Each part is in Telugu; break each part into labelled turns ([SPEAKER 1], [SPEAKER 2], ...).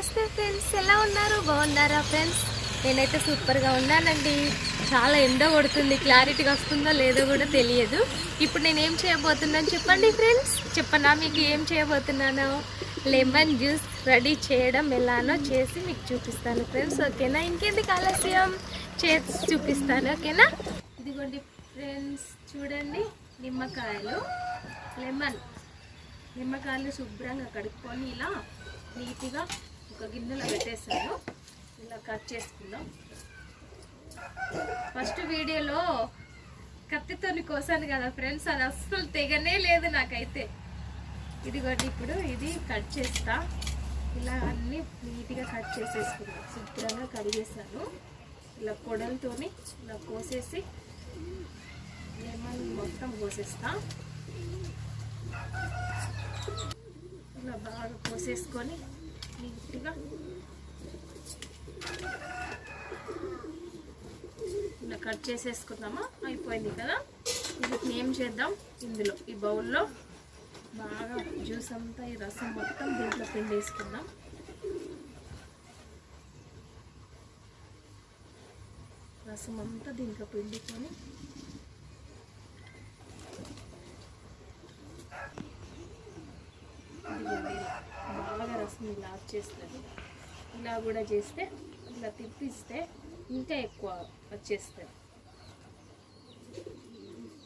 [SPEAKER 1] నమస్తే ఫ్రెండ్స్, ఎలా ఉన్నారు? బాగున్నారా ఫ్రెండ్స్? నేనైతే సూపర్గా ఉన్నానండి. చాలా ఎండ కొడుతుంది, క్లారిటీగా వస్తుందో లేదో కూడా తెలియదు. ఇప్పుడు నేను ఏం చేయబోతున్నాను చెప్పండి ఫ్రెండ్స్. చెప్పనా మీకు ఏం చేయబోతున్నానో? లెమన్ జ్యూస్ రెడీ చేయడం ఎలానో చేసి మీకు చూపిస్తాను ఫ్రెండ్స్. ఓకేనా? ఇంకెందుకు ఆలస్యం, చేసి చూపిస్తాను. ఓకేనా? ఇదిగోండి ఫ్రెండ్స్, చూడండి, నిమ్మకాయలు, నిమ్మకాయలు శుభ్రంగా కడుక్కొని ఇలా నీట్గా ఒక గిన్నెలో పెట్టేసాను. ఇలా కట్ చేసుకుందాం. ఫస్ట్ వీడియోలో కత్తితోని కోసాను కదా ఫ్రెండ్స్, అది అస్సలు తెగనే లేదు నాకైతే. ఇదిగోండి, ఇప్పుడు ఇది కట్ చేస్తా. ఇలా అన్నీ నీట్గా కట్ చేసేసుకున్నాను. శుభ్రంగా కడిగేసాను. ఇలా కొడలతోని ఇలా కోసేసి లెమన్ మొత్తం కోసేస్తా. ఇలా బాగా కోసేసుకొని నీట్గా ఇలా కట్ చేసేసుకున్నామా, అయిపోయింది కదా. వీటిని ఏం చేద్దాం, ఇందులో ఈ బౌల్లో బాగా జ్యూస్ అంతా, ఈ రసం మొత్తం దీంట్లో పిండేసుకుందాం. రసం అంతా దీంట్లో పిండుకొని బాగా రసం ఇలా వచ్చేస్తుంది. ఇలా కూడా చేస్తే, ఇలా తిప్పిస్తే ఇంకా ఎక్కువ వచ్చేస్తుంది.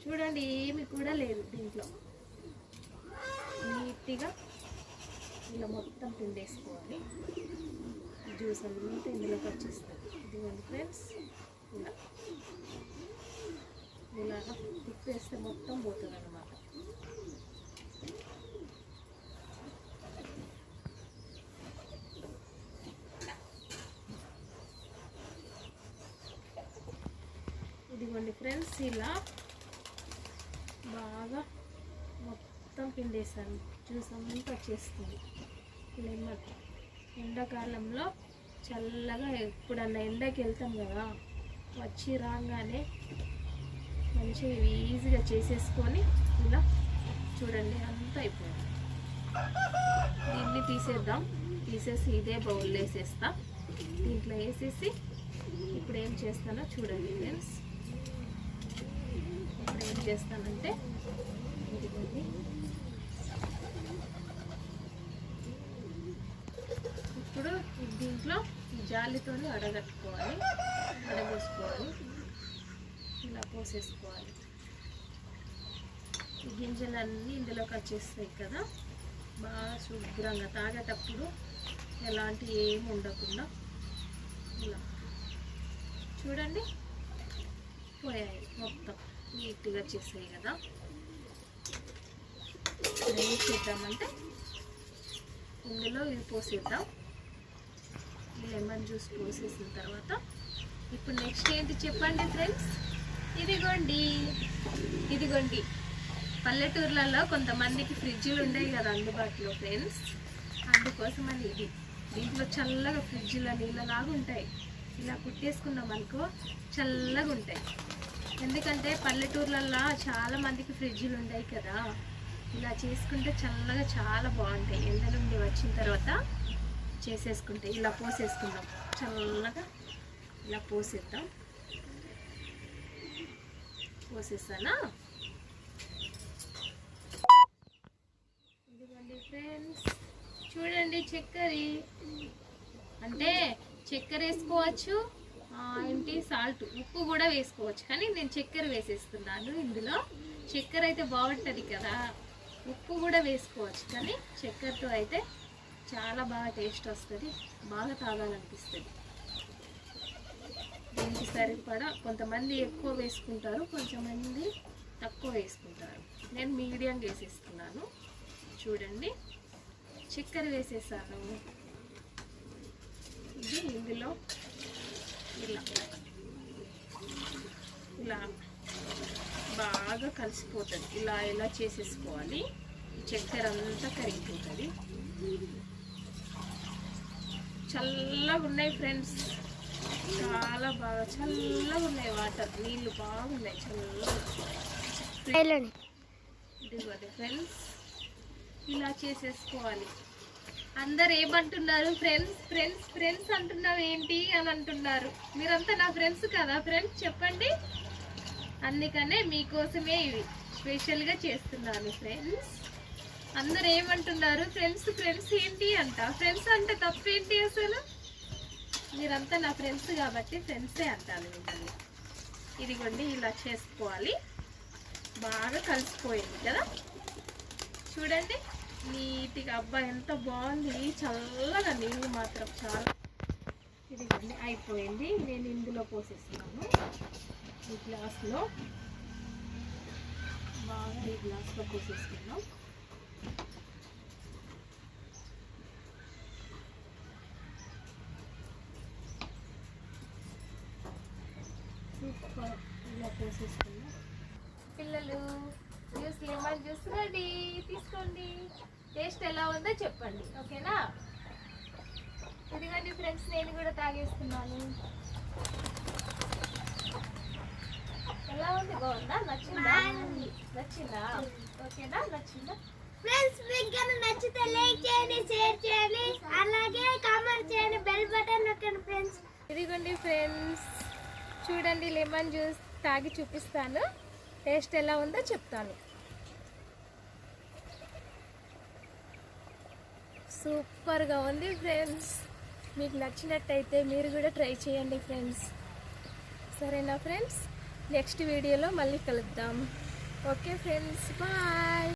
[SPEAKER 1] చూడండి, ఏమి కూడా లేదు దీంట్లో. నీట్గా ఇలా మొత్తం పిండేసుకోవాలి. జ్యూస్ అంతా ఇందులోకి వచ్చేస్తుంది. ఇదిగోండి ఫ్రెండ్స్, ఇలా తిప్పేస్తే మొత్తం పోతుంది అన్నమాట. ఇదిగోండి ఫ్రెండ్స్, ఇలా బాగా మొత్తం పిండేసాను. జ్యూస్ అంతా వచ్చేస్తుంది. లెమన్ ఎండాకాలంలో చల్లగా ఎప్పుడన్నా ఎండకి వెళ్తాం కదా, వచ్చి రాగానే మంచిగా ఈజీగా చేసేసుకొని ఇలా చూడండి అంతా అయిపోయింది. దీన్ని తీసేద్దాం. తీసేసి ఇదే బౌల్ వేసేస్తా. దీంట్లో వేసేసి ఇప్పుడు ఏం చేస్తానో చూడండి ఫ్రెండ్స్. ఇప్పుడు ఏం చేస్తానంటే, ఇదిగోండి, ఇప్పుడు దీంట్లో జాలితోని అడగొసుకోవాలి. ఇలా పోసేసుకోవాలి. ఈ గింజలన్నీ ఇందులోకి వచ్చేస్తాయి కదా. బాగా శుభ్రంగా తాగేటప్పుడు ఎలాంటి ఏమి ఉండకుండా ఇలా చూడండి పోయాయి, మొత్తం నీట్గా వచ్చేసాయి కదా. ఏం చేద్దామంటే ఇందులో ఇది పోసేద్దాం. ఈ లెమన్ జ్యూస్ పోసేసిన తర్వాత ఇప్పుడు నెక్స్ట్ ఏంటి చెప్పండి ఫ్రెండ్స్. ఇదిగోండి పల్లెటూర్లలో కొంతమందికి ఫ్రిడ్జ్లు ఉండేవి కదా అందుబాటులో ఫ్రెండ్స్. అందుకోసమని ఇది దీంట్లో చల్లగా ఫ్రిడ్జ్లో నీళ్ళలాగా ఉంటాయి. ఇలా కుట్టేసుకున్నాం అనుకో, చల్లగా ఉంటాయి. ఎందుకంటే పల్లెటూర్లలో చాలా మందికి ఫ్రిడ్జ్లు ఉంటాయి కదా. ఇలా చేసుకుంటే చల్లగా చాలా బాగుంటాయి. ఎండ నుండి వచ్చిన తర్వాత చేసేసుకుంటే ఇలా పోసేసుకుందాం. చల్లగా ఇలా పోసేసానా. ఇదిగోండి ఫ్రెండ్స్, చూడండి, చక్కెర అంటే చక్కెర వేసుకోవచ్చు, సాల్ట్, ఉప్పు కూడా వేసుకోవచ్చు. కానీ నేను చక్కెర వేసేస్తున్నాను. ఇందులో చక్కెర అయితే బాగుంటుంది కదా. ఉప్పు కూడా వేసుకోవచ్చు, కానీ చక్కెరతో అయితే చాలా బాగా టేస్ట్ వస్తుంది, బాగా తాగాలనిపిస్తుంది. దీనికి సరిపడా కొంతమంది ఎక్కువ వేసుకుంటారు, కొంతమంది తక్కువ వేసుకుంటారు. నేను మీడియంగా వేసేస్తున్నాను. చూడండి, చక్కెర వేసేసాను. ఇది ఇందులో ఇలా బాగా కలిసిపోతుంది. ఇలా చేసేసుకోవాలి. చక్కెర అంతా కరిగిపోతుంది. చల్లగా ఉన్నాయి ఫ్రెండ్స్, చాలా బాగా చల్లగా ఉన్నాయి. వాటర్ నీళ్ళు బాగున్నాయి, చల్లగా. ఇదిగోండి ఫ్రెండ్స్, ఇలా చేసేసుకోవాలి. అందరు ఏమంటున్నారు, ఫ్రెండ్స్ ఫ్రెండ్స్ ఫ్రెండ్స్ అంటున్నావు ఏంటి అని అంటున్నారు. మీరంతా నా ఫ్రెండ్స్ కదా ఫ్రెండ్స్, చెప్పండి. అందుకనే మీకోసమే ఇవి స్పెషల్గా చేస్తున్నాను ఫ్రెండ్స్. అందరు ఏమంటున్నారు, ఫ్రెండ్స్ ఫ్రెండ్స్ ఏంటి అంట. ఫ్రెండ్స్ అంటే తప్పేంటి అసలు? మీరంతా నా ఫ్రెండ్స్ కాబట్టి ఫ్రెండ్సే అంటాను మిమ్మల్ని. ఇదిగోండి ఇలా చేసుకోవాలి. బాగా కలిసిపోయింది కదా, చూడండి నీట్గా. అబ్బా ఎంత బాగుంది, చల్లగా నీళ్ళు మాత్రం చాలా. ఇదిగోండి అయిపోయింది. నేను ఇందులో పోసేస్తున్నాను ఈ గ్లాస్లో. బాగా ఈ గ్లాస్లో పోసేస్తున్నాం. సూపర్. ఇలా పోసేసుకున్నాం. పిల్లలు జ్యూస్, లెమన్ జ్యూస్ రెడీ, తీసుకోండి. టేస్ట్ ఎలా ఉందో చెప్పండి, ఓకేనా? ఇదిగోండి ఫ్రెండ్స్, నేను కూడా తాగేస్తున్నాను. ఎలా ఉంది? బాగుందా? నచ్చిందా? నచ్చిందా? ఓకేనా? నచ్చిందా?
[SPEAKER 2] ఫ్రెండ్స్ మీకు నచ్చితే లైక్ చేయండి, షేర్ చేయండి, అలాగే కామెంట్ చేయండి, బెల్ బటన్ నొక్కండి ఫ్రెండ్స్.
[SPEAKER 1] ఇదిగోండి ఫ్రెండ్స్, చూడండి లెమన్ జ్యూస్ తాగి చూపిస్తాను. టేస్ట్ ఎలా ఉందో చెప్తాను. సూపర్గా ఉంది ఫ్రెండ్స్. మీకు నచ్చినట్టయితే మీరు కూడా ట్రై చేయండి ఫ్రెండ్స్. సరేనా ఫ్రెండ్స్? నెక్స్ట్ వీడియోలో మళ్ళీ కలుద్దాం. Okay friends, bye.